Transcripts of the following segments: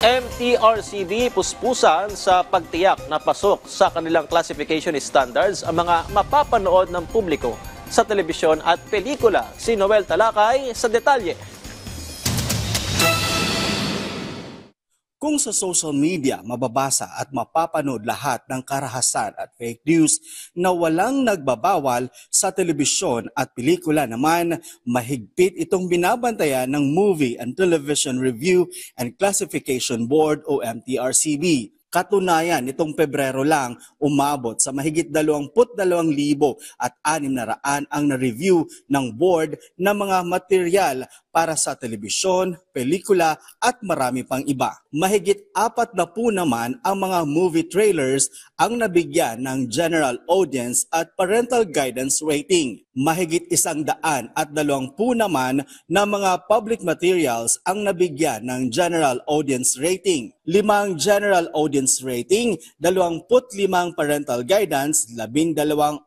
MTRCB puspusan sa pagtiyak na pasok sa kanilang classification standards ang mga mapapanood ng publiko sa telebisyon at pelikula. Si Noel Talakay sa detalye. Kung sa social media mababasa at mapapanood lahat ng karahasan at fake news na walang nagbabawal, sa telebisyon at pelikula naman mahigpit itong binabantayan ng Movie and Television Review and Classification Board o MTRCB. Katunayan, itong Pebrero lang umabot sa mahigit 22,600 ang na-review ng board na mga material para sa telebisyon, pelikula at marami pang iba. Mahigit 40 naman ang mga movie trailers ang nabigyan ng general audience at parental guidance rating. Mahigit 120 naman na mga public materials ang nabigyan ng general audience rating. 5 general audience rating, 25 parental guidance, 12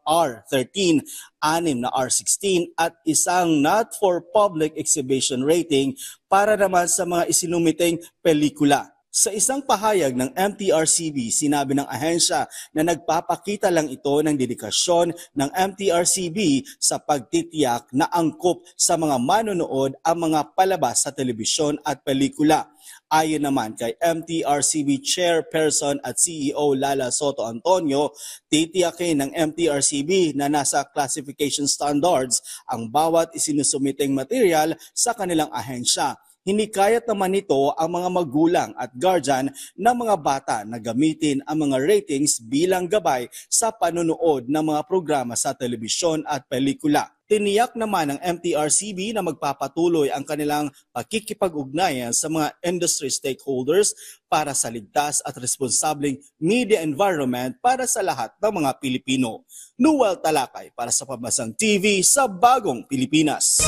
R13, 6 na R16 at isang not for public exhibition rating para naman sa mga isinumiting pelikula. Sa isang pahayag ng MTRCB, sinabi ng ahensya na nagpapakita lang ito ng dedikasyon ng MTRCB sa pagtitiyak na angkop sa mga manonood ang mga palabas sa telebisyon at pelikula. Ayon naman kay MTRCB Chairperson at CEO Lala Soto Antonio, titiyakin ng MTRCB na nasa classification standards ang bawat isinusumiteng material sa kanilang ahensya. Hinikayat naman nito ang mga magulang at guardian ng mga bata na gamitin ang mga ratings bilang gabay sa panonood ng mga programa sa telebisyon at pelikula. Tiniyak naman ng MTRCB na magpapatuloy ang kanilang pakikipag-ugnayan sa mga industry stakeholders para sa ligtas at responsableng media environment para sa lahat ng mga Pilipino. Noel Talakay para sa Pambansang TV sa Bagong Pilipinas.